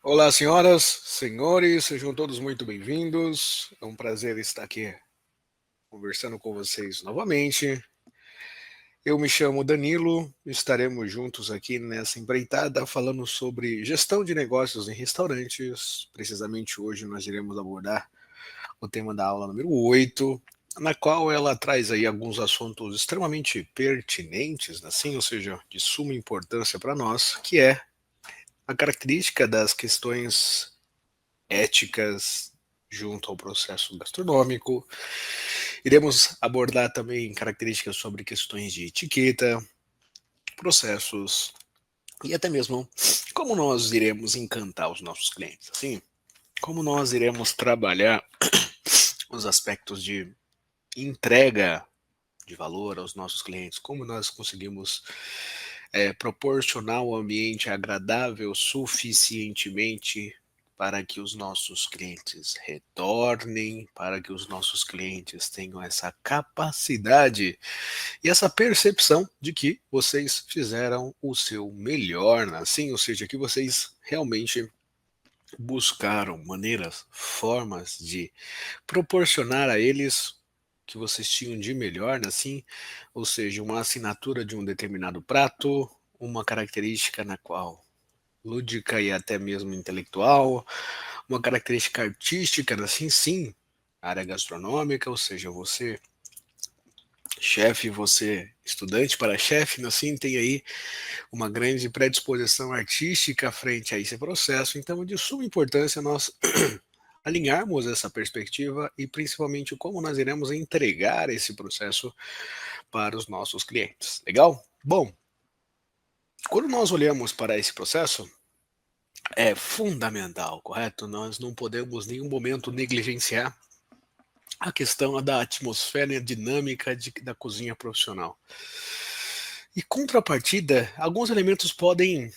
Olá, senhoras, senhores, sejam todos muito bem-vindos. É um prazer estar aqui conversando com vocês novamente. Eu me chamo Danilo, estaremos juntos aqui nessa empreitada falando sobre gestão de negócios em restaurantes. Precisamente hoje nós iremos abordar o tema da aula número 8, na qual ela traz aí alguns assuntos extremamente pertinentes, assim, ou seja, de suma importância para nós, que é a característica das questões éticas junto ao processo gastronômico. Iremos abordar também características sobre questões de etiqueta, processos e até mesmo como nós iremos encantar os nossos clientes. Assim, como nós iremos trabalhar os aspectos de entrega de valor aos nossos clientes, como nós conseguimos proporcionar um ambiente agradável suficientemente para que os nossos clientes retornem, para que os nossos clientes tenham essa capacidade e essa percepção de que vocês fizeram o seu melhor, assim, ou seja, que vocês realmente buscaram maneiras, formas de proporcionar a eles que vocês tinham de melhor, assim, ou seja, uma assinatura de um determinado prato, uma característica na qual lúdica e até mesmo intelectual, uma característica artística, assim, sim, área gastronômica, ou seja, você chefe, você estudante para chefe, assim, tem aí uma grande predisposição artística frente a esse processo, então é de suma importância nós alinharmos essa perspectiva e principalmente como nós iremos entregar esse processo para os nossos clientes. Legal? Bom, quando nós olhamos para esse processo, é fundamental, correto? Nós não podemos em nenhum momento negligenciar a questão da atmosfera dinâmica da cozinha profissional. E contrapartida, alguns elementos podem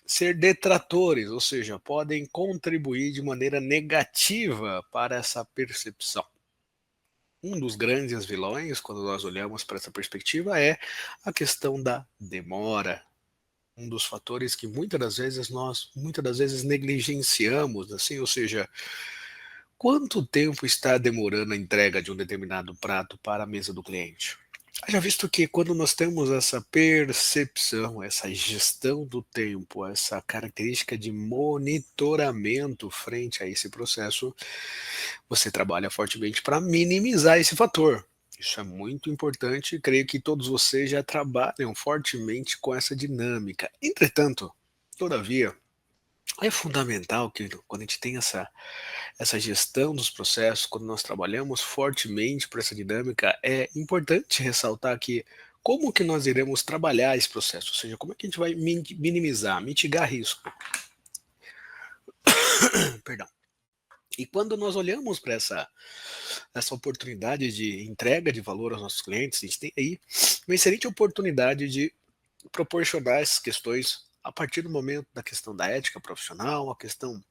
ser detratores, ou seja, podem contribuir de maneira negativa para essa percepção. Um dos grandes vilões, quando nós olhamos para essa perspectiva, é a questão da demora. Um dos fatores que muitas das vezes negligenciamos, assim, ou seja, quanto tempo está demorando a entrega de um determinado prato para a mesa do cliente? Já visto que quando nós temos essa percepção, essa gestão do tempo, essa característica de monitoramento frente a esse processo, você trabalha fortemente para minimizar esse fator. Isso é muito importante e creio que todos vocês já trabalham fortemente com essa dinâmica. Entretanto, todavia, é fundamental que quando a gente tem essa gestão dos processos, quando nós trabalhamos fortemente para essa dinâmica, é importante ressaltar que como que nós iremos trabalhar esse processo, ou seja, como é que a gente vai minimizar, mitigar risco, perdão. E quando nós olhamos para essa oportunidade de entrega de valor aos nossos clientes, a gente tem aí uma excelente oportunidade de proporcionar essas questões a partir do momento da questão da ética profissional, a questão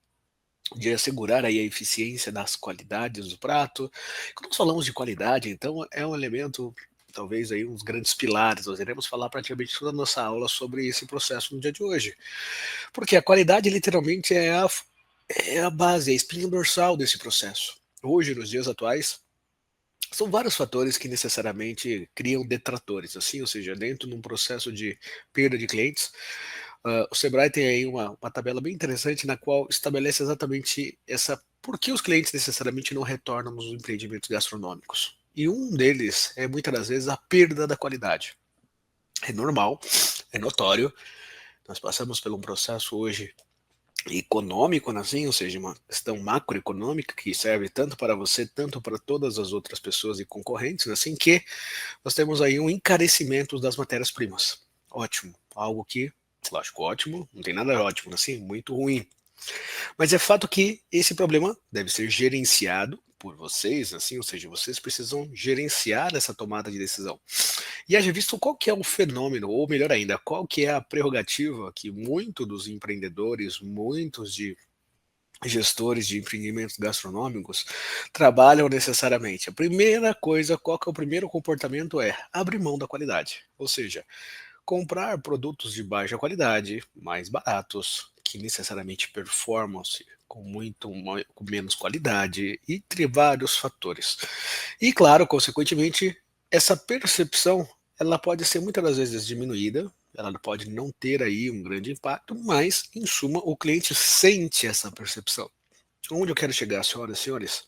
de assegurar aí a eficiência das qualidades do prato. Quando nós falamos de qualidade, então é um elemento, talvez aí uns grandes pilares. Nós iremos falar praticamente toda a nossa aula sobre esse processo no dia de hoje, porque a qualidade literalmente é a base, é a espinha dorsal desse processo. Hoje, nos dias atuais, são vários fatores que necessariamente criam detratores, assim, ou seja, dentro de um processo de perda de clientes, o Sebrae tem aí uma tabela bem interessante na qual estabelece exatamente essa por que os clientes necessariamente não retornam nos empreendimentos gastronômicos. E um deles é muitas das vezes a perda da qualidade. É normal, é notório. Nós passamos por um processo hoje econômico, assim, ou seja, uma questão macroeconômica que serve tanto para você, tanto para todas as outras pessoas e concorrentes, assim que nós temos aí um encarecimento das matérias-primas. Ótimo, algo que, lógico, ótimo, não tem nada ótimo, assim, muito ruim. Mas é fato que esse problema deve ser gerenciado por vocês, assim, ou seja, vocês precisam gerenciar essa tomada de decisão. E haja visto qual que é o fenômeno, ou melhor ainda, qual que é a prerrogativa que muitos dos empreendedores, muitos de gestores de empreendimentos gastronômicos trabalham necessariamente. A primeira coisa, qual que é o primeiro comportamento é abrir mão da qualidade. Ou seja, comprar produtos de baixa qualidade, mais baratos, que necessariamente performance com menos qualidade, e entre vários fatores. E claro, consequentemente, essa percepção ela pode ser muitas das vezes diminuída, ela pode não ter aí um grande impacto, mas em suma o cliente sente essa percepção. Onde eu quero chegar, senhoras e senhores?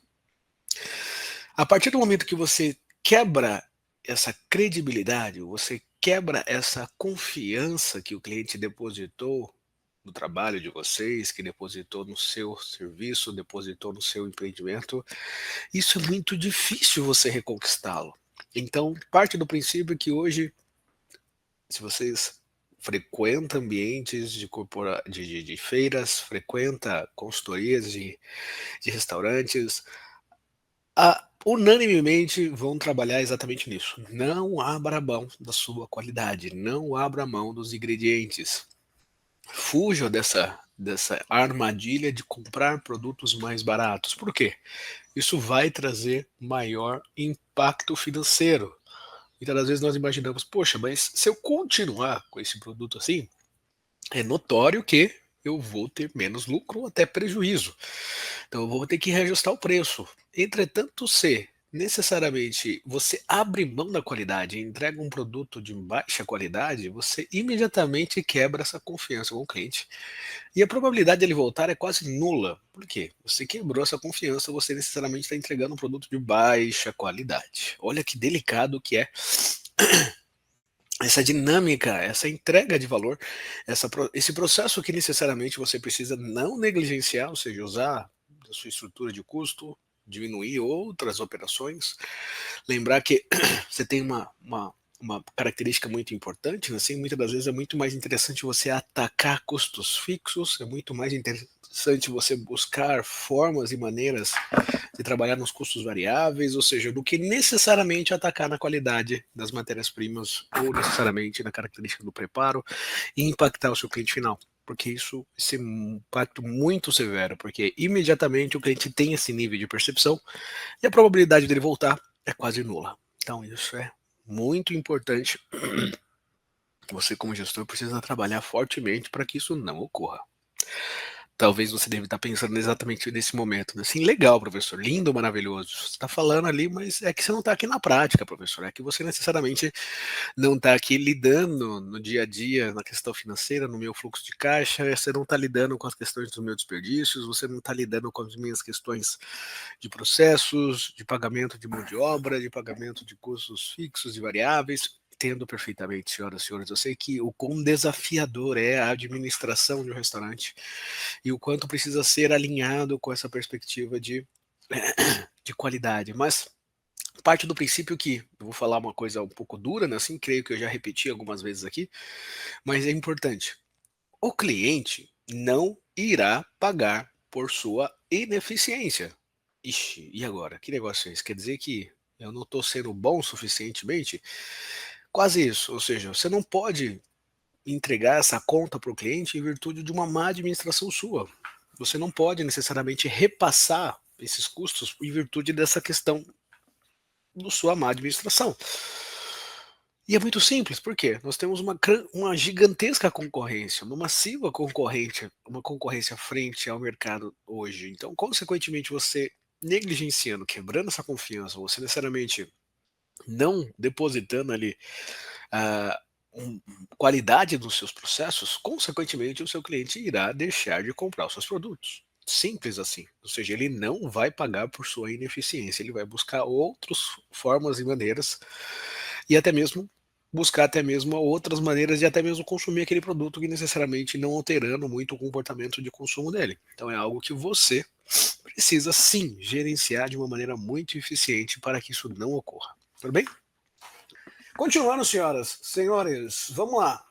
A partir do momento que você quebra essa credibilidade, você quebra essa confiança que o cliente depositou no trabalho de vocês, que depositou no seu serviço, depositou no seu empreendimento, isso é muito difícil você reconquistá-lo. Então, parte do princípio que hoje, se vocês frequentam ambientes de feiras, frequenta consultorias de restaurantes, unanimemente vão trabalhar exatamente nisso. Não abra mão da sua qualidade, não abra mão dos ingredientes. Fuja dessa armadilha de comprar produtos mais baratos. Por quê? Isso vai trazer maior impacto financeiro. Muitas das vezes nós imaginamos, poxa, mas se eu continuar com esse produto assim, é notório que eu vou ter menos lucro ou até prejuízo. Então eu vou ter que reajustar o preço. Entretanto, se necessariamente você abre mão da qualidade e entrega um produto de baixa qualidade, você imediatamente quebra essa confiança com o cliente. E a probabilidade dele voltar é quase nula. Por quê? Você quebrou essa confiança, você necessariamente está entregando um produto de baixa qualidade. Olha que delicado que é essa dinâmica, essa entrega de valor, esse processo que necessariamente você precisa não negligenciar, ou seja, usar a sua estrutura de custo, diminuir outras operações, lembrar que você tem uma característica muito importante, assim, muitas das vezes é muito mais interessante você atacar custos fixos, é muito mais interessante você buscar formas e maneiras de trabalhar nos custos variáveis, ou seja, do que necessariamente atacar na qualidade das matérias-primas ou necessariamente na característica do preparo e impactar o seu cliente final. Porque isso é um impacto muito severo, porque imediatamente o cliente tem esse nível de percepção e a probabilidade dele voltar é quase nula. Então isso é muito importante. Você, como gestor, precisa trabalhar fortemente para que isso não ocorra. Talvez você deve estar pensando exatamente nesse momento, né? Assim, legal, professor, lindo, maravilhoso. Você está falando ali, mas é que você não está aqui na prática, professor. É que você necessariamente não está aqui lidando no dia a dia, na questão financeira, no meu fluxo de caixa, você não está lidando com as questões dos meus desperdícios, você não está lidando com as minhas questões de processos, de pagamento de mão de obra, de pagamento de custos fixos e variáveis. Entendo perfeitamente, senhoras e senhores. Eu sei que o quão desafiador é a administração de um restaurante e o quanto precisa ser alinhado com essa perspectiva de qualidade. Mas parte do princípio que, eu vou falar uma coisa um pouco dura, né, assim, creio que eu já repeti algumas vezes aqui, mas é importante. O cliente não irá pagar por sua ineficiência. Ixi, e agora? Que negócio é esse? Quer dizer que eu não estou sendo bom suficientemente? Quase isso. Ou seja, você não pode entregar essa conta para o cliente em virtude de uma má administração sua. Você não pode necessariamente repassar esses custos em virtude dessa questão da sua má administração. E é muito simples, por quê? Nós temos uma gigantesca concorrência, uma massiva concorrência, uma concorrência frente ao mercado hoje. Então, consequentemente, você negligenciando, quebrando essa confiança, você necessariamente não depositando ali a qualidade dos seus processos, consequentemente, o seu cliente irá deixar de comprar os seus produtos. Simples assim. Ou seja, ele não vai pagar por sua ineficiência, ele vai buscar outras formas e maneiras e até mesmo buscar até mesmo outras maneiras de até mesmo consumir aquele produto que necessariamente não alterando muito o comportamento de consumo dele. Então é algo que você precisa sim gerenciar de uma maneira muito eficiente para que isso não ocorra. Tudo bem? Continuando, senhoras, senhores, vamos lá.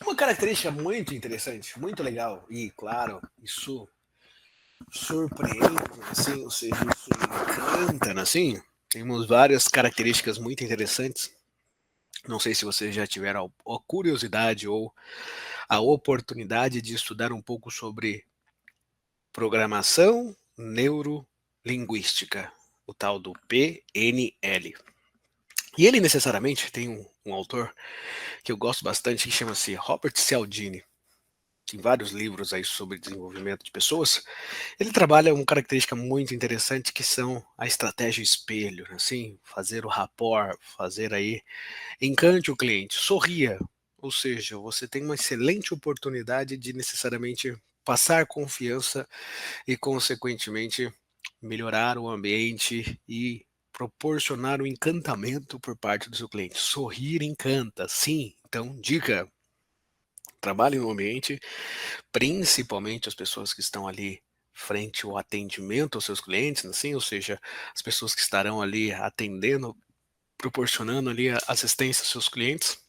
Uma característica muito interessante, muito legal, e claro, isso surpreende, assim, ou seja, isso encanta, assim. Temos várias características muito interessantes. Não sei se vocês já tiveram a curiosidade ou a oportunidade de estudar um pouco sobre programação neurolinguística, o tal do PNL. E ele necessariamente tem um autor que eu gosto bastante, que chama-se Robert Cialdini. tem vários livros aí sobre desenvolvimento de pessoas, ele trabalha uma característica muito interessante que são a estratégia espelho, assim, fazer o rapport, fazer aí, encante o cliente, sorria, ou seja, você tem uma excelente oportunidade de necessariamente passar confiança e, consequentemente, melhorar o ambiente e proporcionar o encantamento por parte do seu cliente. Sorrir encanta, sim. Então, dica: trabalhe no ambiente, principalmente as pessoas que estão ali frente ao atendimento aos seus clientes, assim, ou seja, as pessoas que estarão ali atendendo, proporcionando ali a assistência aos seus clientes,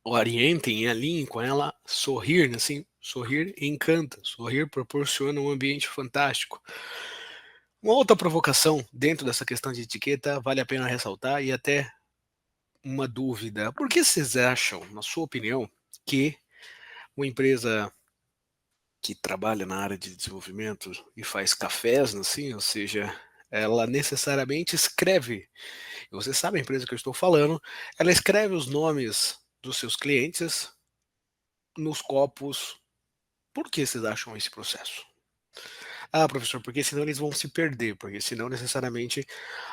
orientem e alinhem com ela, sorrir, né, assim, sorrir encanta, sorrir proporciona um ambiente fantástico. Uma outra provocação dentro dessa questão de etiqueta vale a pena ressaltar e até uma dúvida. Por que vocês acham, na sua opinião, que uma empresa que trabalha na área de desenvolvimento e faz cafés, assim, ou seja, ela necessariamente escreve, e você sabe a empresa que eu estou falando, ela escreve os nomes dos seus clientes nos copos. Por que vocês acham esse processo? Ah, professor, porque senão eles vão se perder, porque senão necessariamente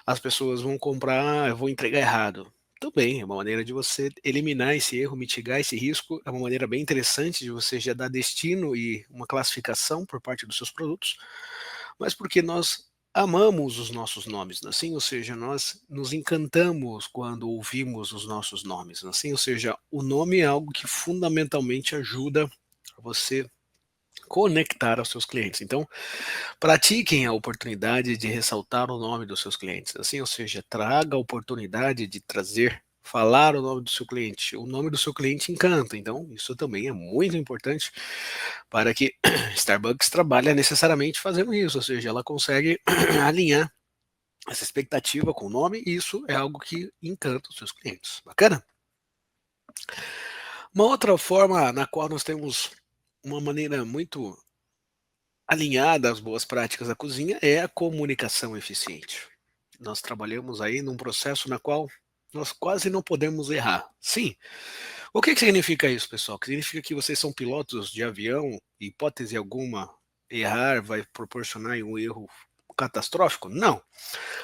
as pessoas vão comprar, "Ah, eu vou entregar errado." Também é uma maneira de você eliminar esse erro, mitigar esse risco, é uma maneira bem interessante de você já dar destino e uma classificação por parte dos seus produtos, mas porque nós amamos os nossos nomes, assim, ou seja, nós nos encantamos quando ouvimos os nossos nomes, assim, ou seja, o nome é algo que fundamentalmente ajuda você conectar aos seus clientes. Então, pratiquem a oportunidade de ressaltar o nome dos seus clientes, assim, ou seja, traga a oportunidade de trazer, falar o nome do seu cliente. O nome do seu cliente encanta, então isso também é muito importante para que Starbucks trabalhe necessariamente fazendo isso, ou seja, ela consegue alinhar essa expectativa com o nome e isso é algo que encanta os seus clientes. Bacana? Uma outra forma na qual nós temos uma maneira muito alinhada às boas práticas da cozinha é a comunicação eficiente. Nós trabalhamos aí num processo na qual nós quase não podemos errar. Sim. O que significa isso, pessoal? Que significa que vocês são pilotos de avião, e hipótese alguma, errar vai proporcionar um erro catastrófico? Não.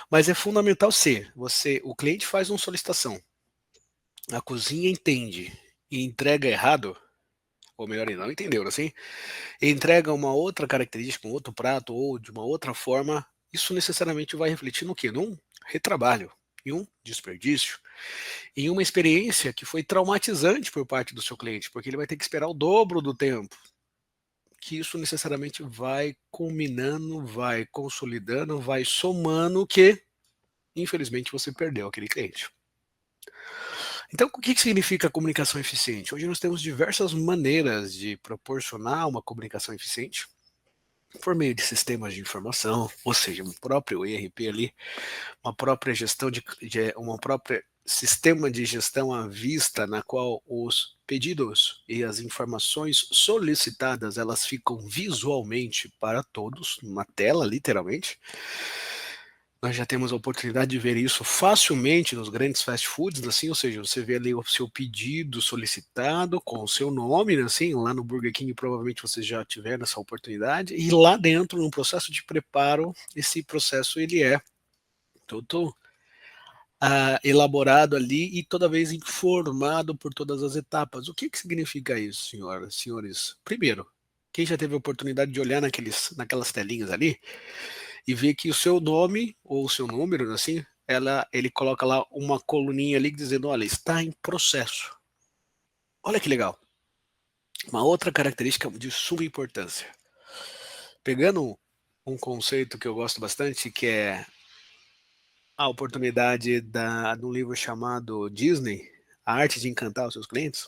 Mas é fundamental ser. O cliente faz uma solicitação, a cozinha entende e entrega errado, ou melhor, ele não entendeu, assim, entrega uma outra característica, um outro prato ou de uma outra forma, isso necessariamente vai refletir no quê? Num retrabalho, em um desperdício, em uma experiência que foi traumatizante por parte do seu cliente, porque ele vai ter que esperar o dobro do tempo, que isso necessariamente vai culminando, vai consolidando, vai somando que, infelizmente, você perdeu aquele cliente. Então, o que significa comunicação eficiente? Hoje nós temos diversas maneiras de proporcionar uma comunicação eficiente por meio de sistemas de informação, ou seja, um próprio ERP ali, uma própria gestão uma própria sistema de gestão à vista, na qual os pedidos e as informações solicitadas elas ficam visualmente para todos, numa tela, literalmente. Nós já temos a oportunidade de ver isso facilmente nos grandes fast foods, assim, ou seja, você vê ali o seu pedido solicitado com o seu nome, assim, lá no Burger King provavelmente você já tiver essa oportunidade, e lá dentro, no processo de preparo, esse processo ele é todo elaborado ali e toda vez informado por todas as etapas. O que significa isso, senhoras, senhores? Primeiro, quem já teve a oportunidade de olhar naquelas telinhas ali, e ver que o seu nome ou o seu número, assim, ele coloca lá uma coluninha ali dizendo, olha, está em processo. Olha que legal. Uma outra característica de suma importância. Pegando um conceito que eu gosto bastante, que é a oportunidade de um livro chamado Disney, A Arte de Encantar os Seus Clientes,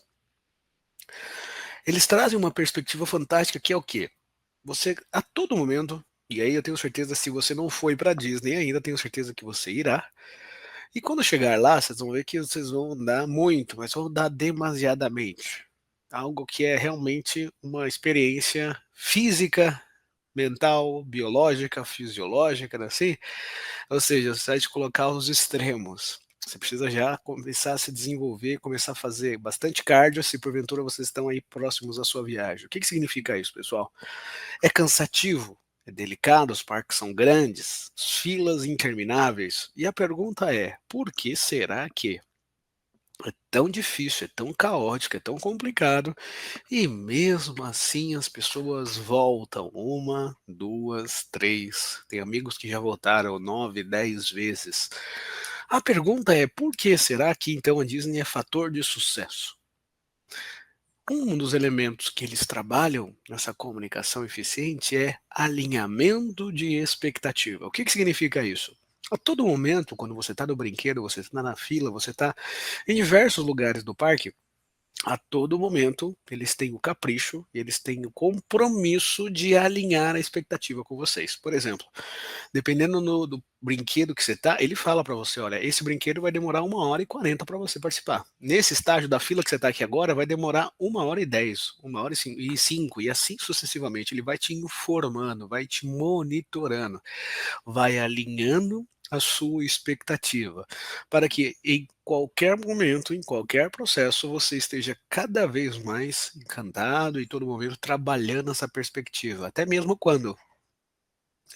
eles trazem uma perspectiva fantástica que é o quê? Você, a todo momento, e aí eu tenho certeza, se você não foi para Disney ainda, tenho certeza que você irá. E quando chegar lá, vocês vão ver que vocês vão dar muito, mas vão dar demasiadamente. Algo que é realmente uma experiência física, mental, biológica, fisiológica, né, assim? Ou seja, você vai te colocar aos extremos. Você precisa já começar a se desenvolver, começar a fazer bastante cardio, se porventura vocês estão aí próximos à sua viagem. O que significa isso, pessoal? É cansativo, é delicado, os parques são grandes, filas intermináveis. E a pergunta é: por que será que é tão difícil, é tão caótico, é tão complicado, e mesmo assim as pessoas voltam uma, duas, três. Tem amigos que já voltaram 9, 10 vezes. A pergunta é: por que será que então a Disney é fator de sucesso? Um dos elementos que eles trabalham nessa comunicação eficiente é alinhamento de expectativa. O que significa isso? A todo momento, quando você está no brinquedo, você está na fila, você está em diversos lugares do parque, a todo momento eles têm o capricho, eles têm o compromisso de alinhar a expectativa com vocês. Por exemplo, dependendo do brinquedo que você tá, ele fala para você: olha, esse brinquedo vai demorar 1h40 para você participar. Nesse estágio da fila que você está aqui agora, vai demorar 1h10, 1h05, e assim sucessivamente. Ele vai te informando, vai te monitorando, vai alinhando a sua expectativa, para que em qualquer momento, em qualquer processo, você esteja cada vez mais encantado e todo momento trabalhando essa perspectiva, até mesmo quando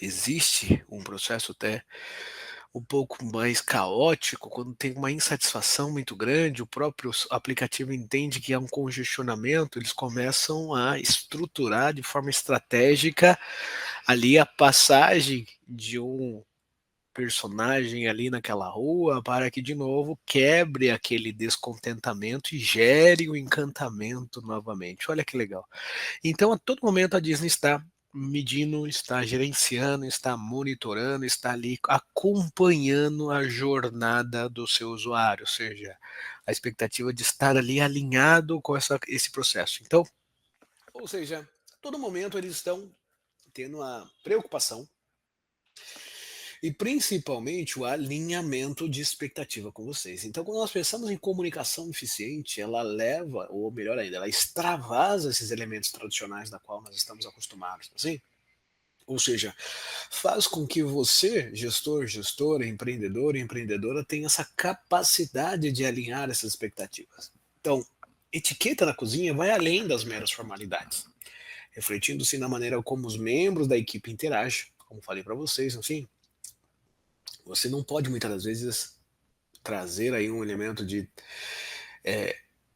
existe um processo até um pouco mais caótico, quando tem uma insatisfação muito grande, o próprio aplicativo entende que há um congestionamento, eles começam a estruturar de forma estratégica ali a passagem de um personagem ali naquela rua para que de novo quebre aquele descontentamento e gere o encantamento novamente. Olha que legal. Então, a todo momento a Disney está medindo, está gerenciando, está monitorando, está ali acompanhando a jornada do seu usuário, ou seja, a expectativa de estar ali alinhado com esse processo. Então, ou seja, a todo momento eles estão tendo a preocupação e principalmente o alinhamento de expectativa com vocês. Então, quando nós pensamos em comunicação eficiente, ela leva, ou melhor ainda, ela extravasa esses elementos tradicionais da qual nós estamos acostumados, assim? Ou seja, faz com que você, gestor, gestora, empreendedor, empreendedora, tenha essa capacidade de alinhar essas expectativas. Então, etiqueta na cozinha vai além das meras formalidades, refletindo-se na maneira como os membros da equipe interagem, como falei para vocês, assim. Você não pode muitas das vezes trazer aí um elemento de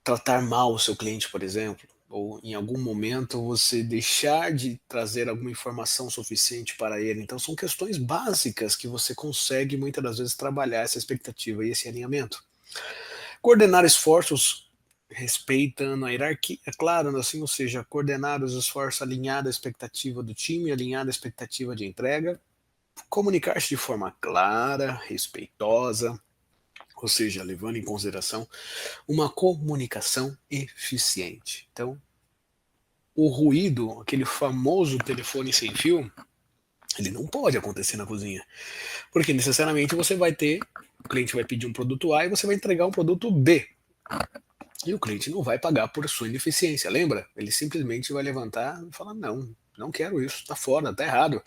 tratar mal o seu cliente, por exemplo, ou em algum momento você deixar de trazer alguma informação suficiente para ele. Então são questões básicas que você consegue muitas das vezes trabalhar essa expectativa e esse alinhamento. Coordenar esforços respeitando a hierarquia, é claro, assim, ou seja, coordenar os esforços alinhado à expectativa do time, alinhado à expectativa de entrega, comunicar-se de forma clara, respeitosa, ou seja, levando em consideração uma comunicação eficiente. Então, o ruído, aquele famoso telefone sem fio, ele não pode acontecer na cozinha, porque necessariamente você vai ter, o cliente vai pedir um produto A e você vai entregar um produto B. E o cliente não vai pagar por sua ineficiência, lembra? Ele simplesmente vai levantar e falar: não, não quero isso, está fora, está errado.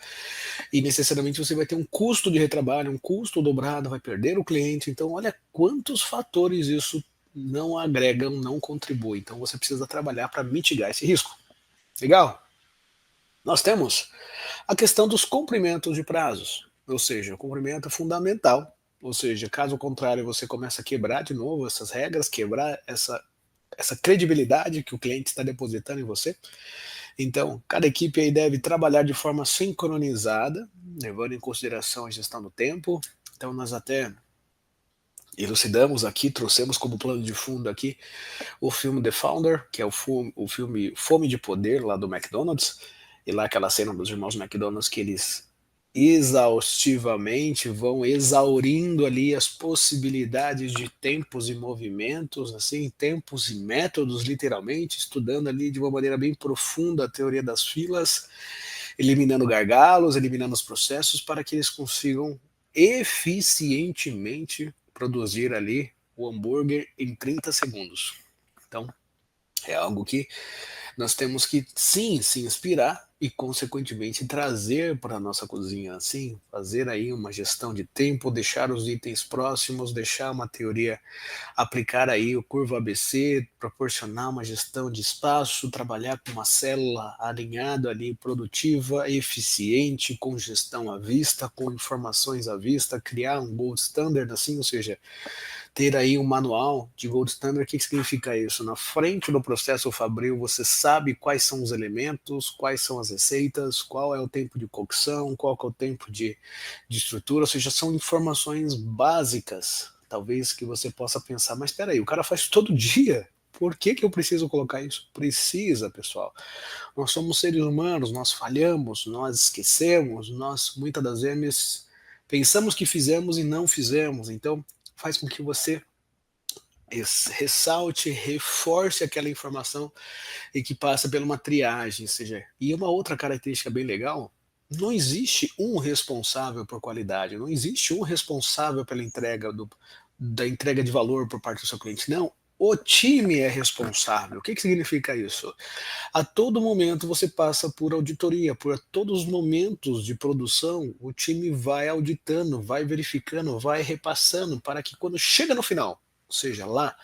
E necessariamente você vai ter um custo de retrabalho, um custo dobrado, vai perder o cliente. Então, olha quantos fatores isso não agregam, não contribuem. Então, você precisa trabalhar para mitigar esse risco. Legal? Nós temos a questão dos cumprimentos de prazos, ou seja, o cumprimento é fundamental. Ou seja, caso contrário, você começa a quebrar de novo essas regras, quebrar essa credibilidade que o cliente está depositando em você. Então, cada equipe aí deve trabalhar de forma sincronizada, levando em consideração a gestão do tempo. Então, nós até elucidamos aqui, trouxemos como plano de fundo aqui o filme The Founder, que é o filme Fome de Poder, lá do McDonald's, e lá aquela cena dos irmãos McDonald's que eles exaustivamente vão exaurindo ali as possibilidades de tempos e movimentos, assim, tempos e métodos, literalmente, estudando ali de uma maneira bem profunda a teoria das filas, eliminando gargalos, eliminando os processos para que eles consigam eficientemente produzir ali o hambúrguer em 30 segundos. Então, é algo que nós temos que sim se inspirar e, consequentemente, trazer para a nossa cozinha assim, fazer aí uma gestão de tempo, deixar os itens próximos, deixar uma teoria, aplicar aí o curva ABC, proporcionar uma gestão de espaço, trabalhar com uma célula alinhada ali, produtiva, eficiente, com gestão à vista, com informações à vista, criar um gold standard assim, ou seja, ter aí um manual de gold standard. O que significa isso? Na frente do processo fabril, você sabe quais são os elementos, quais são as receitas, qual é o tempo de cocção, qual é o tempo de estrutura, ou seja, são informações básicas, talvez que você possa pensar, mas espera aí, o cara faz todo dia, por que eu preciso colocar isso? Precisa, pessoal. Nós somos seres humanos, nós falhamos, nós esquecemos, nós muitas das vezes pensamos que fizemos e não fizemos, então faz com que você ressalte, reforce aquela informação e que passa por uma triagem, ou seja, e uma outra característica bem legal, não existe um responsável por qualidade, não existe um responsável pela entrega da entrega de valor por parte do seu cliente, não. O time é responsável. O que significa isso? A todo momento você passa por auditoria, por todos os momentos de produção, o time vai auditando, vai verificando, vai repassando para que quando chega no final, ou seja, lá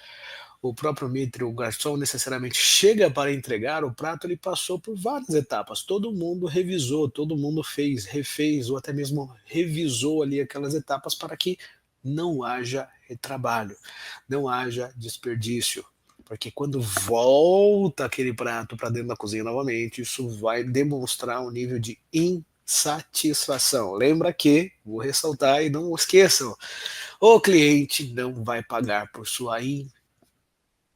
o próprio Mitre, o garçom necessariamente chega para entregar o prato, ele passou por várias etapas. Todo mundo revisou, todo mundo fez, refez ou até mesmo revisou ali aquelas etapas para que não haja retrabalho, não haja desperdício. Porque quando volta aquele prato para dentro da cozinha novamente, isso vai demonstrar um nível de insatisfação. Lembra que, vou ressaltar e não esqueçam, o cliente não vai pagar por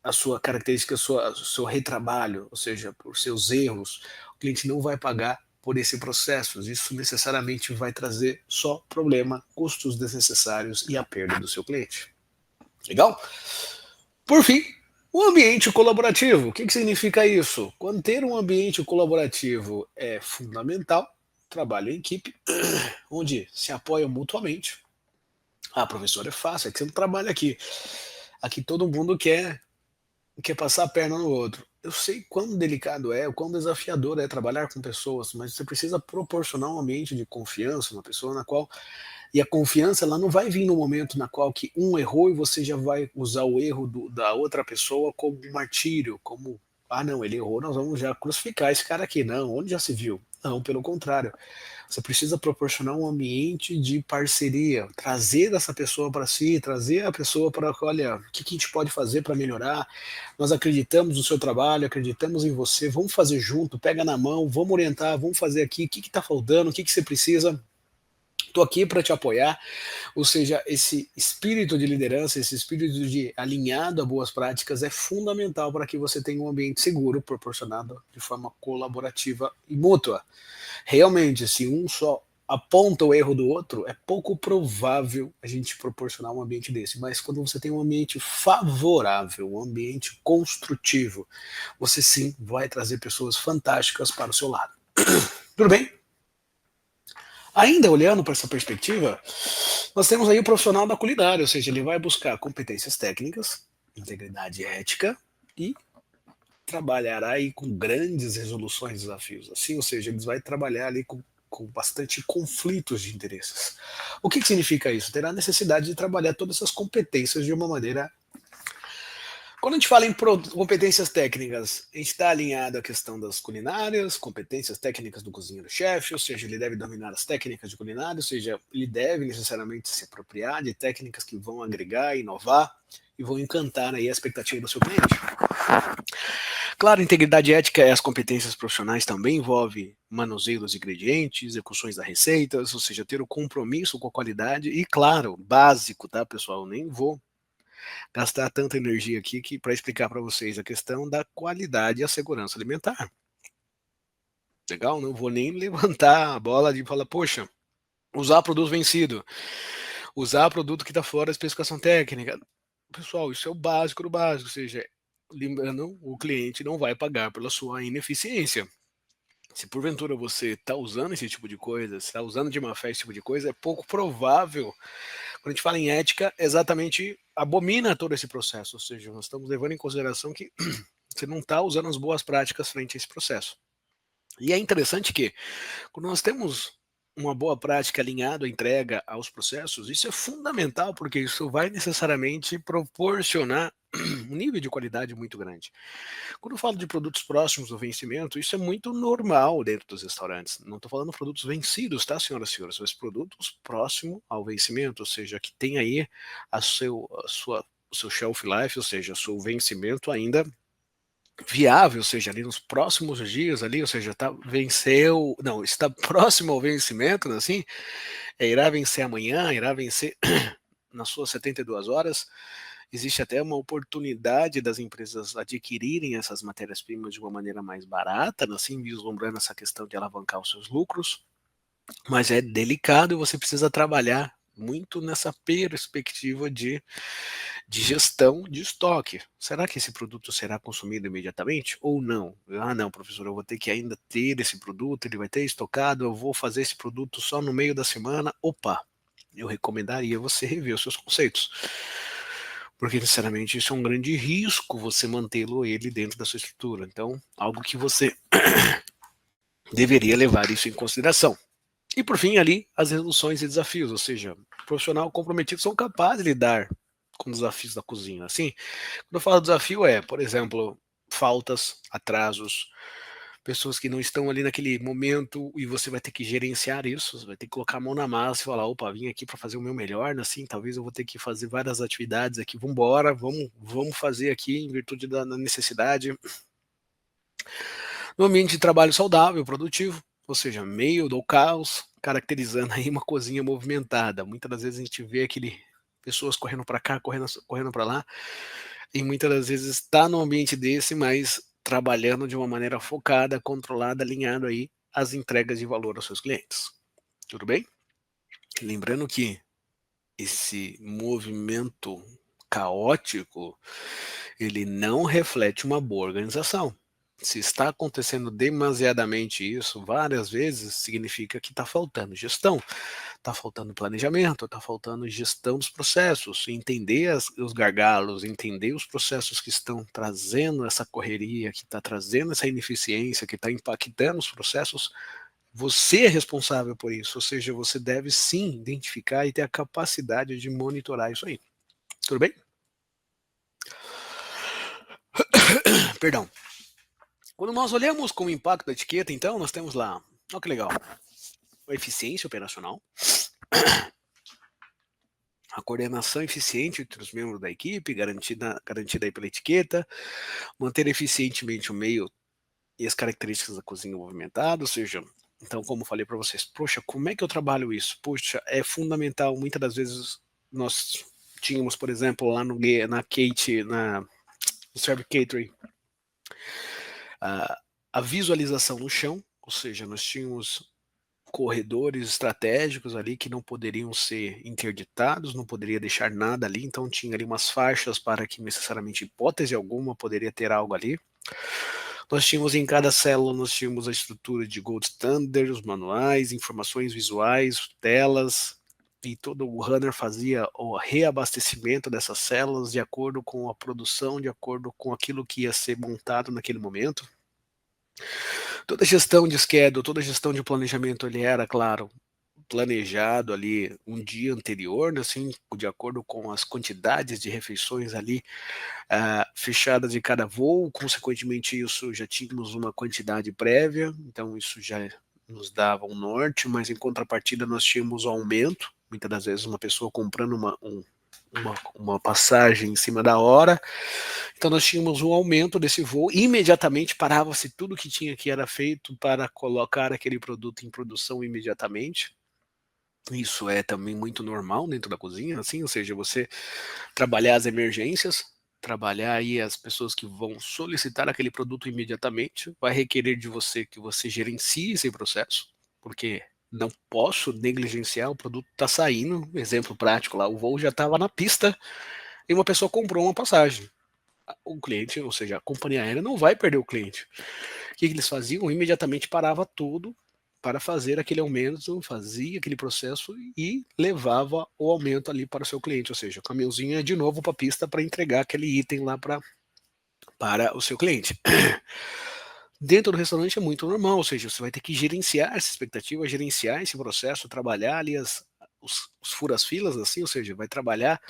a sua característica, seu retrabalho, ou seja, por seus erros. O cliente não vai pagar por esse processo. Isso necessariamente vai trazer só problema, custos desnecessários e a perda do seu cliente. Legal? Por fim, o ambiente colaborativo. O que significa isso? Quando ter um ambiente colaborativo é fundamental, trabalho em equipe, onde se apoiam mutuamente. Ah, professor, é fácil, é que você não trabalha aqui. Aqui todo mundo quer passar a perna no outro. Eu sei quão delicado é, o quão desafiador é trabalhar com pessoas, mas você precisa proporcionar um ambiente de confiança, uma pessoa na qual, e a confiança ela não vai vir no momento na qual que um errou e você já vai usar o erro da outra pessoa como um martírio, como, ah não, ele errou, nós vamos já crucificar esse cara aqui. Não, onde já se viu? Não, pelo contrário. Você precisa proporcionar um ambiente de parceria, trazer essa pessoa para si, trazer a pessoa para, olha, o que a gente pode fazer para melhorar? Nós acreditamos no seu trabalho, acreditamos em você, vamos fazer junto, pega na mão, vamos orientar, vamos fazer aqui, o que está faltando, o que você precisa? Estou aqui para te apoiar, ou seja, esse espírito de liderança, esse espírito de alinhado a boas práticas é fundamental para que você tenha um ambiente seguro, proporcionado de forma colaborativa e mútua. Realmente, se um só aponta o erro do outro, é pouco provável a gente proporcionar um ambiente desse. Mas quando você tem um ambiente favorável, um ambiente construtivo, você sim vai trazer pessoas fantásticas para o seu lado. Tudo bem? Ainda olhando para essa perspectiva, nós temos aí o profissional da culinária, ou seja, ele vai buscar competências técnicas, integridade ética e trabalhará aí com grandes resoluções de desafios, assim, ou seja, eles vai trabalhar ali com bastante conflitos de interesses. O que significa isso? Terá necessidade de trabalhar todas essas competências de uma maneira. Quando a gente fala em competências técnicas, a gente está alinhado à questão das culinárias, competências técnicas do cozinheiro-chefe, ou seja, ele deve dominar as técnicas de culinária, ou seja, ele deve necessariamente se apropriar de técnicas que vão agregar, inovar e vão encantar aí a expectativa do seu cliente. Claro, integridade ética e as competências profissionais também envolve manuseio dos ingredientes, execuções das receitas, ou seja, ter o compromisso com a qualidade e, claro, básico, tá, pessoal? Nem vou gastar tanta energia aqui que para explicar para vocês a questão da qualidade e a segurança alimentar. Legal? Não vou nem levantar a bola de falar, poxa, usar produto vencido, usar produto que está fora da especificação técnica. Pessoal, isso é o básico do básico, ou seja, lembrando, o cliente não vai pagar pela sua ineficiência. Se porventura você está usando esse tipo de coisa, está usando de má fé esse tipo de coisa, é pouco provável. Quando a gente fala em ética, exatamente abomina todo esse processo. Ou seja, nós estamos levando em consideração que você não está usando as boas práticas frente a esse processo. E é interessante que, quando nós temos uma boa prática alinhada à entrega aos processos, isso é fundamental, porque isso vai necessariamente proporcionar um nível de qualidade muito grande. Quando eu falo de produtos próximos do vencimento, isso é muito normal dentro dos restaurantes. Não estou falando produtos vencidos, tá, senhoras e senhores? Mas produtos próximos ao vencimento, ou seja, que tem aí o seu shelf life, ou seja, o seu vencimento ainda viável, ou seja, ali nos próximos dias ali, ou seja, não, está próximo ao vencimento, né, assim, irá vencer amanhã, irá vencer nas suas 72 horas. Existe até uma oportunidade das empresas adquirirem essas matérias-primas de uma maneira mais barata, né, assim, vislumbrando essa questão de alavancar os seus lucros, mas é delicado e você precisa trabalhar muito nessa perspectiva de gestão de estoque. Será que esse produto será consumido imediatamente ou não? Ah, não, professor, eu vou ter que ainda ter esse produto, ele vai ter estocado, eu vou fazer esse produto só no meio da semana. Opa, eu recomendaria você rever os seus conceitos. Porque, sinceramente, isso é um grande risco você mantê-lo ele dentro da sua estrutura. Então, algo que você deveria levar isso em consideração. E por fim, ali, as resoluções e desafios, ou seja, o profissional comprometido são capazes de lidar com desafios da cozinha. Assim, quando eu falo desafio por exemplo, faltas, atrasos, pessoas que não estão ali naquele momento e você vai ter que gerenciar isso, você vai ter que colocar a mão na massa e falar, opa, vim aqui para fazer o meu melhor, né? Assim, talvez eu vou ter que fazer várias atividades aqui, vamos embora, vamos fazer aqui em virtude da necessidade. No ambiente de trabalho saudável, produtivo, ou seja, meio do caos, caracterizando aí uma cozinha movimentada. Muitas das vezes a gente vê pessoas correndo para cá, correndo para lá, e muitas das vezes está num ambiente desse, mas trabalhando de uma maneira focada, controlada, alinhado aí às entregas de valor aos seus clientes. Tudo bem? Lembrando que esse movimento caótico, ele não reflete uma boa organização. Se está acontecendo demasiadamente isso várias vezes, significa que está faltando gestão, está faltando planejamento, está faltando gestão dos processos, entender os gargalos, entender os processos que estão trazendo essa correria, que está trazendo essa ineficiência, que está impactando os processos. Você é responsável por isso, ou seja, você deve sim identificar e ter a capacidade de monitorar isso aí. Tudo bem? Perdão. Quando nós olhamos com o impacto da etiqueta, então, nós temos lá, olha que legal, a eficiência operacional, a coordenação eficiente entre os membros da equipe, garantida aí pela etiqueta, manter eficientemente o meio e as características da cozinha movimentada, ou seja, então, como falei para vocês, poxa, como é que eu trabalho isso? Poxa, é fundamental, muitas das vezes nós tínhamos, por exemplo, lá na Kate, no Serve Catering, a visualização no chão, ou seja, nós tínhamos corredores estratégicos ali que não poderiam ser interditados, não poderia deixar nada ali, então tinha ali umas faixas para que necessariamente, hipótese alguma, poderia ter algo ali. Nós tínhamos em cada célula, nós tínhamos a estrutura de gold standard, os manuais, informações visuais, telas, e todo o runner fazia o reabastecimento dessas células de acordo com a produção, de acordo com aquilo que ia ser montado naquele momento. Toda gestão de schedule, toda gestão de planejamento, ele era, claro, planejado ali um dia anterior, né, assim, de acordo com as quantidades de refeições ali fechadas de cada voo, consequentemente isso já tínhamos uma quantidade prévia, então isso já nos dava um norte, mas em contrapartida nós tínhamos o aumento, muitas das vezes uma pessoa comprando uma passagem em cima da hora, então nós tínhamos um aumento desse voo, imediatamente parava-se tudo que tinha que era feito para colocar aquele produto em produção imediatamente. Isso é também muito normal dentro da cozinha, assim, ou seja, você trabalhar as emergências, trabalhar aí as pessoas que vão solicitar aquele produto imediatamente, vai requerer de você que você gerencie esse processo, porque não posso negligenciar, o produto está saindo, exemplo prático lá, o voo já estava na pista e uma pessoa comprou uma passagem. O cliente, ou seja, a companhia aérea não vai perder o cliente. O que eles faziam? Imediatamente parava tudo para fazer aquele aumento, fazia aquele processo e levava o aumento ali para o seu cliente, ou seja, o caminhãozinho ia de novo para a pista para entregar aquele item lá para o seu cliente. dentro do restaurante é muito normal, ou seja, você vai ter que gerenciar essa expectativa, gerenciar esse processo, trabalhar ali os furas-filas, assim, ou seja, vai trabalhar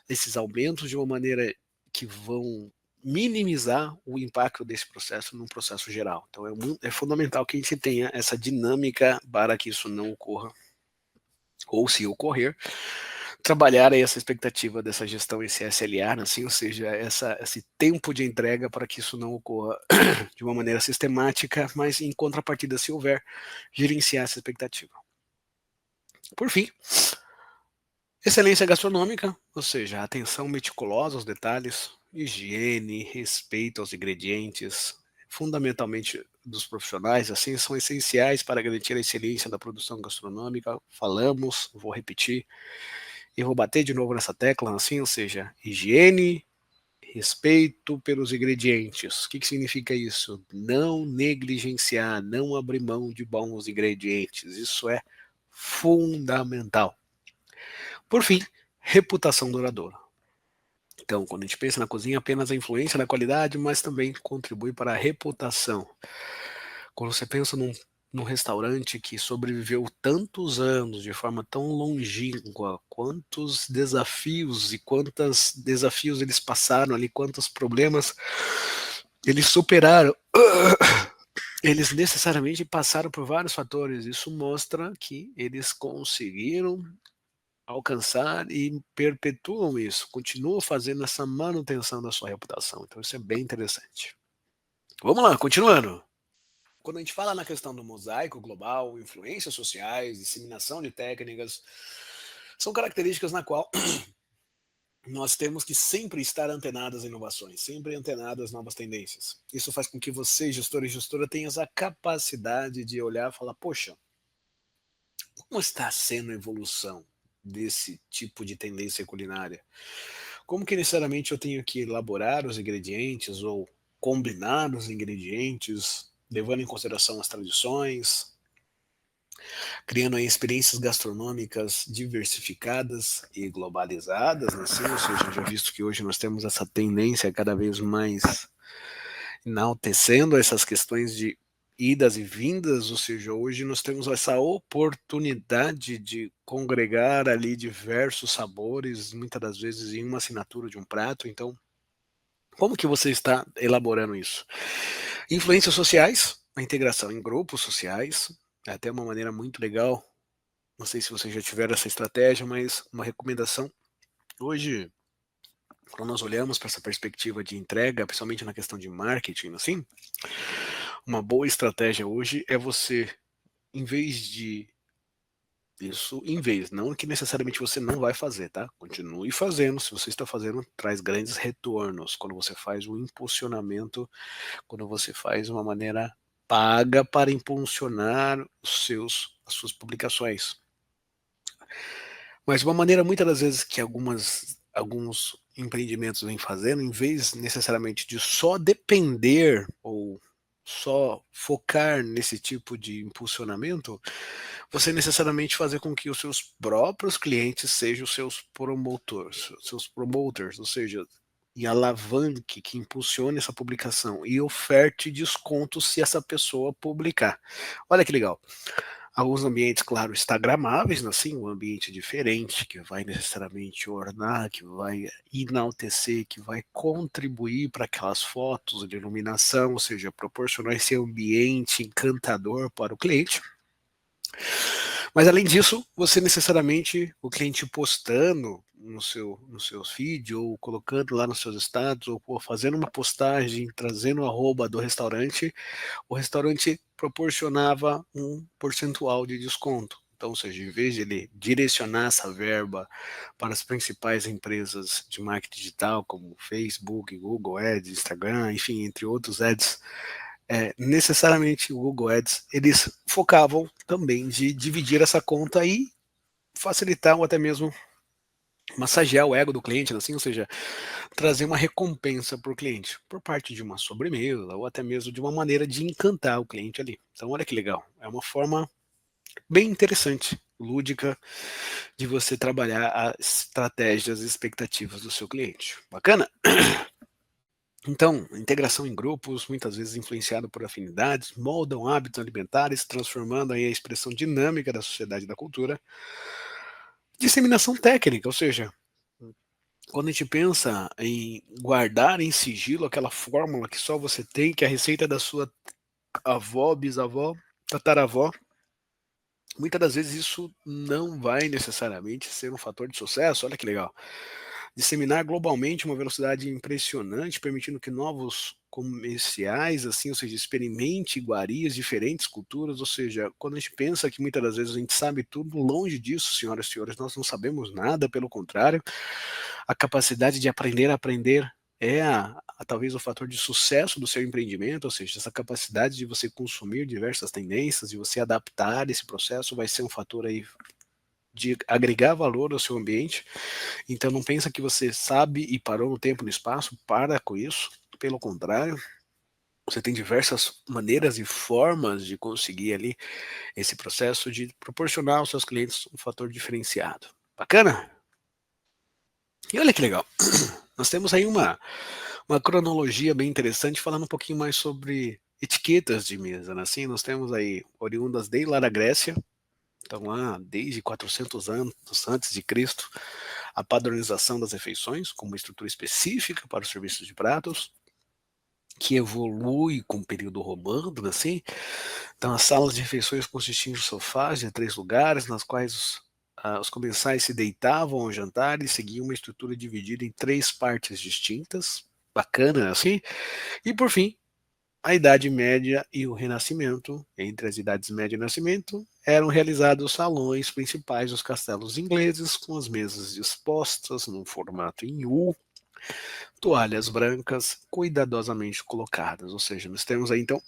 esses aumentos de uma maneira que vão minimizar o impacto desse processo no processo geral. Então é fundamental que a gente tenha essa dinâmica para que isso não ocorra, ou se ocorrer, trabalhar aí essa expectativa dessa gestão, esse SLA, assim, ou seja, esse tempo de entrega para que isso não ocorra de uma maneira sistemática, mas em contrapartida, se houver, gerenciar essa expectativa. Por fim, excelência gastronômica, ou seja, atenção meticulosa aos detalhes, higiene, respeito aos ingredientes, fundamentalmente dos profissionais, assim, são essenciais para garantir a excelência da produção gastronômica. Falamos, vou repetir, e vou bater de novo nessa tecla, assim, ou seja, higiene, respeito pelos ingredientes. O que significa isso? Não negligenciar, não abrir mão de bons ingredientes. Isso é fundamental. Por fim, reputação duradoura. Então, quando a gente pensa na cozinha, apenas a influência da qualidade, mas também contribui para a reputação. Quando você pensa num restaurante que sobreviveu tantos anos de forma tão longínqua, quantos desafios e quantos desafios eles passaram ali, quantos problemas eles superaram, eles necessariamente passaram por vários fatores. Isso mostra que eles conseguiram alcançar e perpetuam isso, continuam fazendo essa manutenção da sua reputação. Então isso é bem interessante. Vamos lá, continuando. Quando a gente fala na questão do mosaico global, influências sociais, disseminação de técnicas, são características na qual nós temos que sempre estar antenados às inovações, sempre antenados às novas tendências. Isso faz com que você, gestor e gestora, tenha essa capacidade de olhar e falar, poxa, como está sendo a evolução desse tipo de tendência culinária? Como que necessariamente eu tenho que elaborar os ingredientes ou combinar os ingredientes, levando em consideração as tradições, criando aí experiências gastronômicas diversificadas e globalizadas, né? Sim, ou seja, já visto que hoje nós temos essa tendência cada vez mais enaltecendo essas questões de idas e vindas, ou seja, hoje nós temos essa oportunidade de congregar ali diversos sabores, muitas das vezes em uma assinatura de um prato. Então, como que você está elaborando isso? Influências sociais, a integração em grupos sociais, é até uma maneira muito legal. Não sei se vocês já tiveram essa estratégia, mas uma recomendação. Hoje, quando nós olhamos para essa perspectiva de entrega, principalmente na questão de marketing, assim, uma boa estratégia hoje é você, em vez de isso, em vez, não que necessariamente você não vai fazer, tá? Continue fazendo. Se você está fazendo, traz grandes retornos. Quando você faz o impulsionamento, quando você faz uma maneira paga para impulsionar as suas publicações. Mas uma maneira, muitas das vezes, que alguns empreendimentos vêm fazendo, em vez necessariamente de só depender ou só focar nesse tipo de impulsionamento, você necessariamente fazer com que os seus próprios clientes sejam os seus promoters, ou seja, e alavanque, que impulsione essa publicação e oferte desconto se essa pessoa publicar. Olha que legal. Alguns ambientes, claro, instagramáveis, assim, um ambiente diferente, que vai necessariamente ornar, que vai enaltecer, que vai contribuir para aquelas fotos de iluminação, ou seja, proporcionar esse ambiente encantador para o cliente. Mas além disso, você necessariamente, o cliente postando no seu feed, ou colocando lá nos seus status, ou fazendo uma postagem, trazendo o arroba do restaurante, o restaurante proporcionava um percentual de desconto. Então, ou seja, em vez de ele direcionar essa verba para as principais empresas de marketing digital, como Facebook, Google Ads, Instagram, enfim, entre outros ads, necessariamente o Google Ads, eles focavam também de dividir essa conta e facilitar ou até mesmo massagear o ego do cliente, assim, ou seja, trazer uma recompensa para o cliente, por parte de uma sobremesa ou até mesmo de uma maneira de encantar o cliente ali. Então, olha que legal, é uma forma bem interessante, lúdica, de você trabalhar as estratégias e expectativas do seu cliente. Bacana? Então, integração em grupos, muitas vezes influenciado por afinidades, moldam hábitos alimentares, transformando aí a expressão dinâmica da sociedade e da cultura. Disseminação técnica, ou seja, quando a gente pensa em guardar em sigilo aquela fórmula que só você tem, que é a receita da sua avó, bisavó, tataravó, muitas das vezes isso não vai necessariamente ser um fator de sucesso. Olha que legal. Disseminar globalmente uma velocidade impressionante, permitindo que novos comerciais, assim, ou seja, experimente iguarias, diferentes culturas, ou seja, quando a gente pensa que muitas das vezes a gente sabe tudo, longe disso, senhoras e senhores, nós não sabemos nada, pelo contrário, a capacidade de aprender a aprender é talvez o fator de sucesso do seu empreendimento, ou seja, essa capacidade de você consumir diversas tendências, de você adaptar esse processo vai ser um fator aí de agregar valor ao seu ambiente. Então não pensa que você sabe e parou no tempo e no espaço, para com isso. Pelo contrário, você tem diversas maneiras e formas de conseguir ali esse processo de proporcionar aos seus clientes um fator diferenciado. Bacana? E olha que legal. Nós temos aí uma cronologia bem interessante, falando um pouquinho mais sobre etiquetas de mesa, né? Assim, nós temos aí oriundas desde lá da Grécia, então lá desde 400 anos antes de Cristo, a padronização das refeições, com uma estrutura específica para os serviços de pratos, que evolui com o período romano, assim. Então, as salas de refeições consistiam de sofás de 3 lugares, nas quais os comensais se deitavam ao jantar e seguiam uma estrutura dividida em 3 partes distintas, bacana assim. E, por fim, a Idade Média e o Renascimento. Entre as Idades Média e Renascimento, eram realizados os salões principais dos castelos ingleses, com as mesas dispostas num formato em U, toalhas brancas cuidadosamente colocadas. Ou seja, nós temos aí então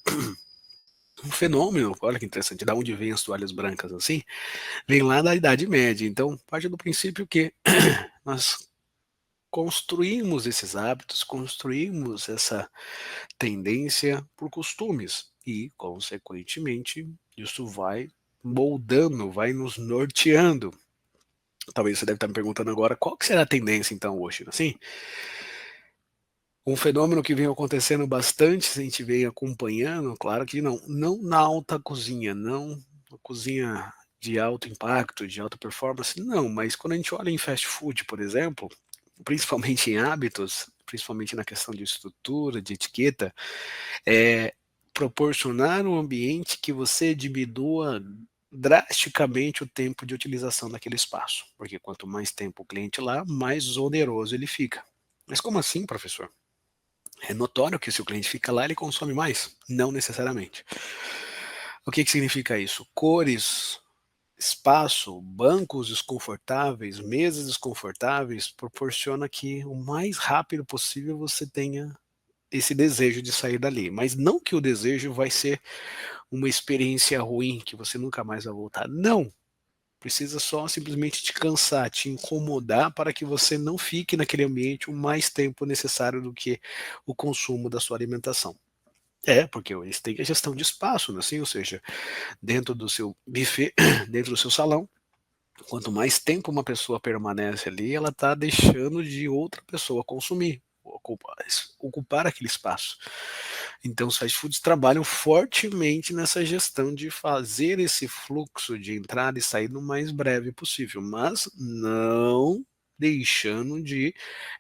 um fenômeno, olha que interessante, da onde vem as toalhas brancas assim, vem lá da Idade Média. Então, parte do princípio que nós construímos esses hábitos, construímos essa tendência por costumes e, consequentemente, isso vai moldando, vai nos norteando. Talvez você deve estar me perguntando agora qual que será a tendência então hoje, assim? Um fenômeno que vem acontecendo bastante, se a gente vem acompanhando, claro que não na alta cozinha, não na cozinha de alto impacto, de alta performance, não, mas quando a gente olha em fast food, por exemplo, principalmente em hábitos, principalmente na questão de estrutura, de etiqueta, é proporcionar um ambiente que você diminua drasticamente o tempo de utilização daquele espaço, porque quanto mais tempo o cliente lá, mais oneroso ele fica. Mas como assim, professor? É notório que se o cliente fica lá, ele consome mais? Não necessariamente. O que significa isso? Cores, espaço, bancos desconfortáveis, mesas desconfortáveis, proporciona que o mais rápido possível você tenha esse desejo de sair dali. Mas não que o desejo vai ser uma experiência ruim, que você nunca mais vai voltar. Não. Precisa só simplesmente te cansar, te incomodar para que você não fique naquele ambiente o mais tempo necessário do que o consumo da sua alimentação. É, porque eles têm a gestão de espaço, né? Assim, ou seja, dentro do seu buffet, dentro do seu salão, quanto mais tempo uma pessoa permanece ali, ela está deixando de outra pessoa consumir, ocupar aquele espaço. Então, os fast foods trabalham fortemente nessa gestão de fazer esse fluxo de entrada e saída o mais breve possível, mas não deixando de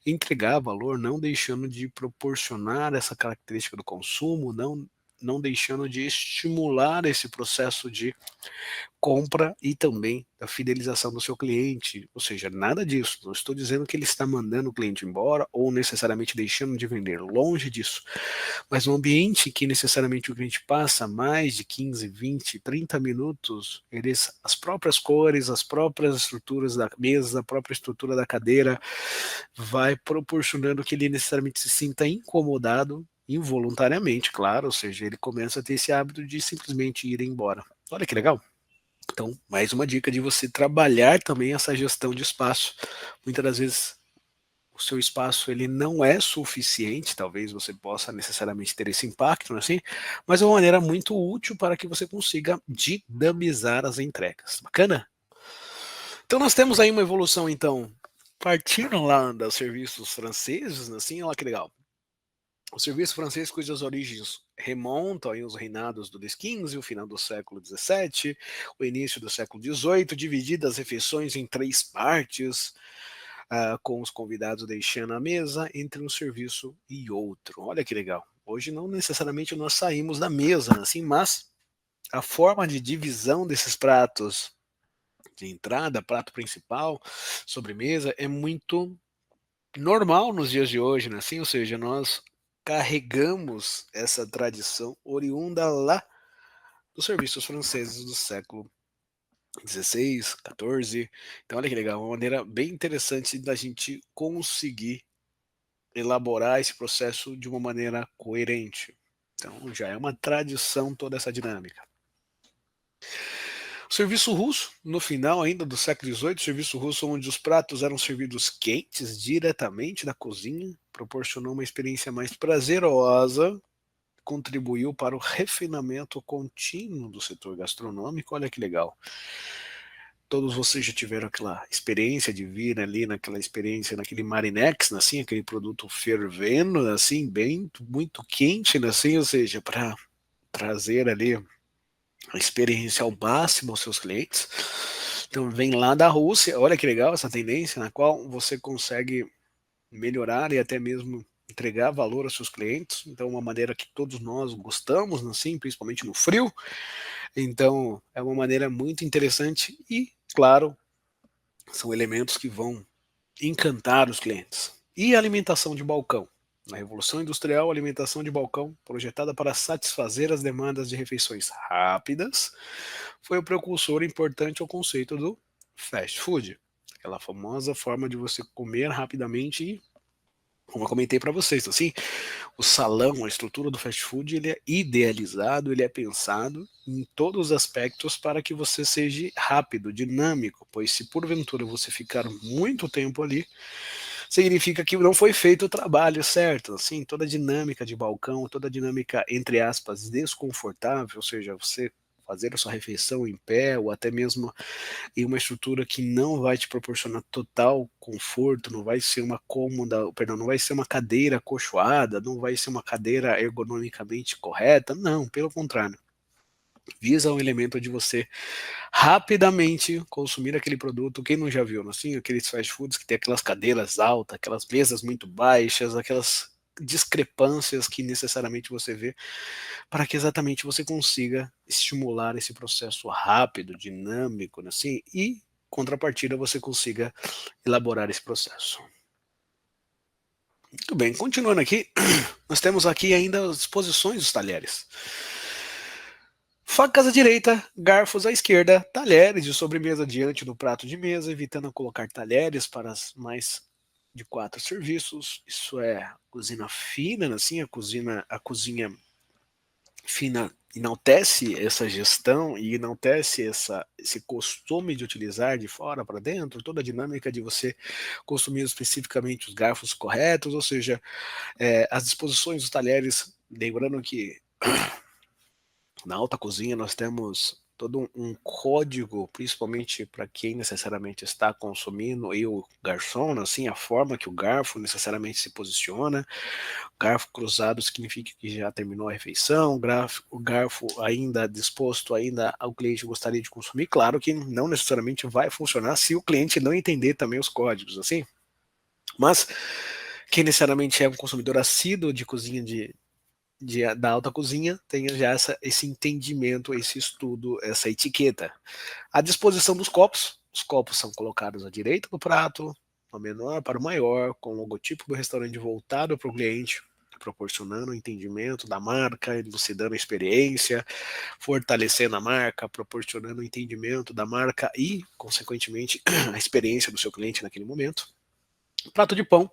entregar valor, não deixando de proporcionar essa característica do consumo, não deixando de estimular esse processo de compra e também da fidelização do seu cliente, ou seja, nada disso. Não estou dizendo que ele está mandando o cliente embora ou necessariamente deixando de vender, longe disso. Mas um ambiente que necessariamente o cliente passa mais de 15, 20, 30 minutos, as próprias cores, as próprias estruturas da mesa, a própria estrutura da cadeira, vai proporcionando que ele necessariamente se sinta incomodado, involuntariamente, claro, ou seja, ele começa a ter esse hábito de simplesmente ir embora. Olha que legal. Então, mais uma dica de você trabalhar também essa gestão de espaço. Muitas das vezes o seu espaço ele não é suficiente, talvez você possa necessariamente ter esse impacto, não é assim? Mas é uma maneira muito útil para que você consiga dinamizar as entregas. Bacana? Então nós temos aí uma evolução, então, partindo lá dos serviços franceses, assim, olha que legal. O serviço francês, cujas origens remontam aos reinados do Luís XV, o final do século XVII, o início do século XVIII, dividida as refeições em 3 partes, com os convidados deixando a mesa entre um serviço e outro. Olha que legal. Hoje não necessariamente nós saímos da mesa, assim, mas a forma de divisão desses pratos de entrada, prato principal, sobremesa, é muito normal nos dias de hoje, né? Assim, ou seja, nós carregamos essa tradição oriunda lá dos serviços franceses do século XVI, XIV. Então, olha que legal, uma maneira bem interessante da gente conseguir elaborar esse processo de uma maneira coerente. Então, já é uma tradição toda essa dinâmica. O serviço russo, no final ainda do século XVIII, o serviço russo onde os pratos eram servidos quentes diretamente da cozinha, proporcionou uma experiência mais prazerosa, contribuiu para o refinamento contínuo do setor gastronômico. Olha que legal. Todos vocês já tiveram aquela experiência de vir ali naquela experiência, naquele Marinex, assim, aquele produto fervendo, assim, bem, muito quente, assim, ou seja, para trazer ali a experiência ao máximo aos seus clientes. Então vem lá da Rússia, olha que legal essa tendência na qual você consegue melhorar e até mesmo entregar valor aos seus clientes. Então uma maneira que todos nós gostamos, assim, principalmente no frio. Então é uma maneira muito interessante e, claro, são elementos que vão encantar os clientes. E a alimentação de balcão. Na Revolução Industrial, a alimentação de balcão, projetada para satisfazer as demandas de refeições rápidas, foi o precursor importante ao conceito do fast food. Aquela famosa forma de você comer rapidamente e, como eu comentei para vocês, assim, o salão, a estrutura do fast food, ele é idealizado, ele é pensado em todos os aspectos para que você seja rápido, dinâmico, pois se porventura você ficar muito tempo ali, significa que não foi feito o trabalho certo, assim, toda a dinâmica de balcão, toda a dinâmica, entre aspas, desconfortável, ou seja, você fazer a sua refeição em pé ou até mesmo em uma estrutura que não vai te proporcionar total conforto, não vai ser uma cômoda, perdão, não vai ser uma cadeira acolchoada, não vai ser uma cadeira ergonomicamente correta, não, pelo contrário. Visa um elemento de você rapidamente consumir aquele produto. Quem não já viu, assim, aqueles fast foods que tem aquelas cadeiras altas, aquelas mesas muito baixas, aquelas discrepâncias que necessariamente você vê, para que exatamente você consiga estimular esse processo rápido, dinâmico, né, assim, e contrapartida você consiga elaborar esse processo. Muito bem, continuando aqui, nós temos aqui ainda as disposições dos talheres. Facas à direita, garfos à esquerda, talheres de sobremesa diante do prato de mesa, evitando colocar talheres para as mais de 4 serviços. Isso é cozinha fina, assim, a cozinha fina enaltece essa gestão e enaltece esse costume de utilizar de fora para dentro, toda a dinâmica de você consumir especificamente os garfos corretos, ou seja, as disposições dos talheres, lembrando que na alta cozinha nós temos todo um código, principalmente para quem necessariamente está consumindo, e o garçom, assim, a forma que o garfo necessariamente se posiciona. Garfo cruzado significa que já terminou a refeição, o garfo ainda disposto, ainda o cliente gostaria de consumir. Claro que não necessariamente vai funcionar se o cliente não entender também os códigos, assim. Mas quem necessariamente é um consumidor assíduo de cozinha da alta cozinha tenha já esse entendimento, esse estudo, essa etiqueta. A disposição dos copos. Os copos são colocados à direita do prato, do menor para o maior, com o logotipo do restaurante voltado para o cliente, proporcionando o entendimento da marca, elucidando a experiência, fortalecendo a marca, proporcionando o entendimento da marca e, consequentemente, a experiência do seu cliente naquele momento. Prato de pão,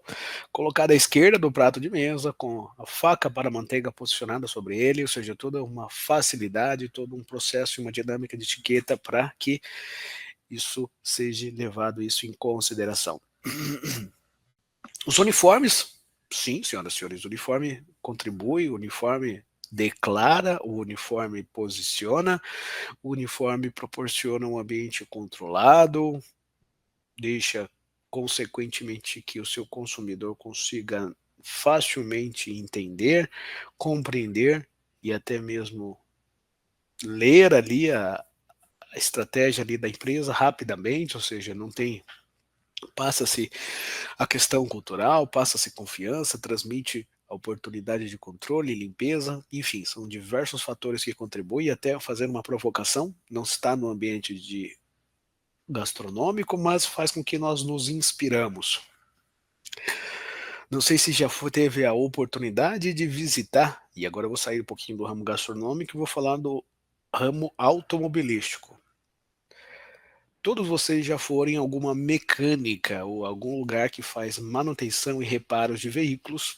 colocado à esquerda do prato de mesa, com a faca para a manteiga posicionada sobre ele, ou seja, toda uma facilidade, todo um processo e uma dinâmica de etiqueta para que isso seja levado isso em consideração. Os uniformes, sim, senhoras e senhores, o uniforme contribui, o uniforme declara, o uniforme posiciona, o uniforme proporciona um ambiente controlado, deixa consequentemente que o seu consumidor consiga facilmente entender, compreender e até mesmo ler ali a estratégia ali da empresa rapidamente, ou seja, não tem, passa-se a questão cultural, passa-se confiança, transmite a oportunidade de controle, limpeza, enfim, são diversos fatores que contribuem até fazer uma provocação, não está no ambiente de gastronômico, mas faz com que nós nos inspiramos. Não sei se já teve a oportunidade de visitar, e agora eu vou sair um pouquinho do ramo gastronômico e vou falar do ramo automobilístico. Todos vocês já foram em alguma mecânica ou algum lugar que faz manutenção e reparos de veículos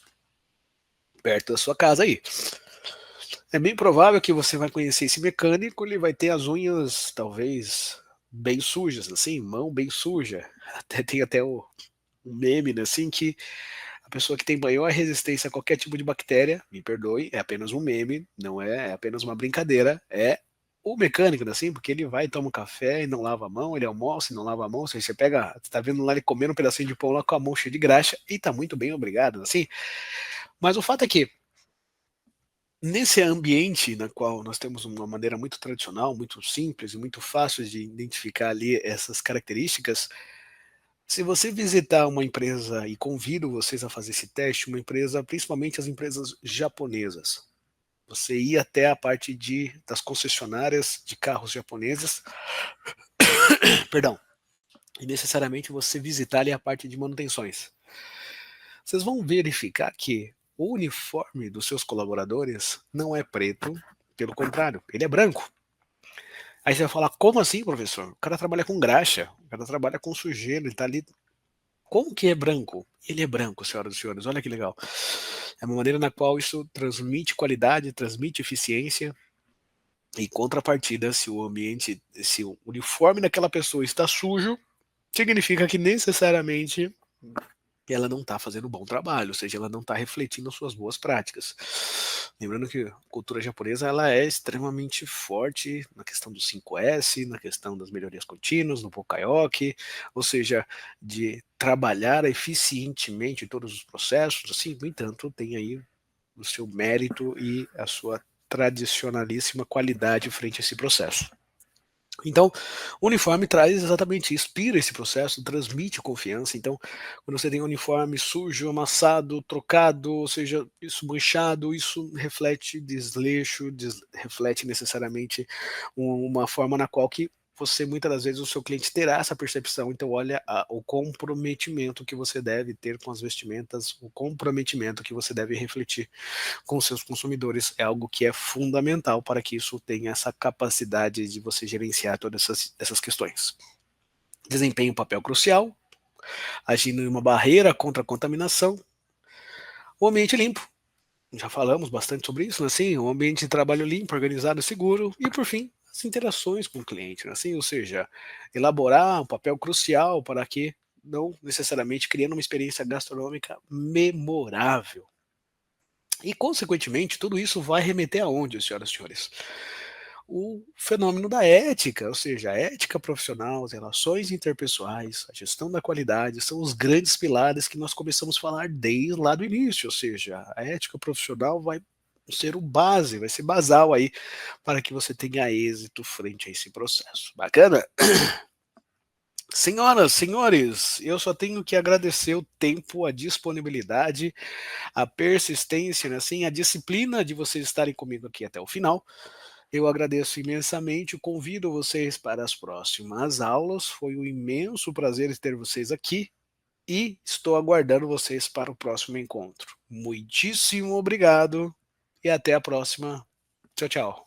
perto da sua casa aí. É bem provável que você vai conhecer esse mecânico, ele vai ter as unhas talvez bem sujas, assim, mão bem suja. Até tem até um meme, né, assim, que a pessoa que tem maior resistência a qualquer tipo de bactéria, me perdoe, é apenas um meme, não é, é apenas uma brincadeira, é o mecânico, assim, porque ele vai, toma um café e não lava a mão, ele almoça e não lava a mão, você pega, você tá vendo lá ele comendo um pedacinho de pão lá com a mão cheia de graxa, e tá muito bem, obrigado, assim. Mas o fato é que, nesse ambiente na qual nós temos uma maneira muito tradicional, muito simples e muito fácil de identificar ali essas características, se você visitar uma empresa, e convido vocês a fazer esse teste, uma empresa, principalmente as empresas japonesas, você ir até a parte das concessionárias de carros japonesas, perdão, e necessariamente você visitar ali a parte de manutenções. Vocês vão verificar que o uniforme dos seus colaboradores não é preto, pelo contrário, ele é branco. Aí você vai falar, como assim, professor? O cara trabalha com graxa, o cara trabalha com sujeira, ele tá ali. Como que é branco? Ele é branco, senhoras e senhores, olha que legal. É uma maneira na qual isso transmite qualidade, transmite eficiência, em contrapartida, se o ambiente, se o uniforme daquela pessoa está sujo, significa que necessariamente ela não está fazendo um bom trabalho, ou seja, ela não está refletindo as suas boas práticas. Lembrando que a cultura japonesa ela é extremamente forte na questão do 5S, na questão das melhorias contínuas, no Pokayoke, ou seja, de trabalhar eficientemente todos os processos, assim, no entanto, tem aí o seu mérito e a sua tradicionalíssima qualidade frente a esse processo. Então, o uniforme traz exatamente, inspira esse processo, transmite confiança. Então, quando você tem um uniforme sujo, amassado, trocado, ou seja, isso manchado, isso reflete desleixo, reflete necessariamente uma forma na qual que você, muitas das vezes, o seu cliente terá essa percepção. Então, olha o comprometimento que você deve ter com as vestimentas, o comprometimento que você deve refletir com seus consumidores é algo que é fundamental para que isso tenha essa capacidade de você gerenciar todas essas questões. Desempenha um papel crucial, agindo em uma barreira contra a contaminação. O ambiente limpo, já falamos bastante sobre isso, né? Assim, um ambiente de trabalho limpo, organizado e seguro. E, por fim, as interações com o cliente, né? Assim, ou seja, elaborar um papel crucial para que não necessariamente criando uma experiência gastronômica memorável. E, consequentemente, tudo isso vai remeter aonde, senhoras e senhores? O fenômeno da ética, ou seja, a ética profissional, as relações interpessoais, a gestão da qualidade, são os grandes pilares que nós começamos a falar desde lá do início, ou seja, a ética profissional vai ser o base, vai ser basal aí para que você tenha êxito frente a esse processo. Bacana? Senhoras, senhores, eu só tenho que agradecer o tempo, a disponibilidade, a persistência, né, assim, a disciplina de vocês estarem comigo aqui até o final. Eu agradeço imensamente, convido vocês para as próximas aulas. Foi um imenso prazer ter vocês aqui e estou aguardando vocês para o próximo encontro. Muitíssimo obrigado e até a próxima. Tchau, tchau.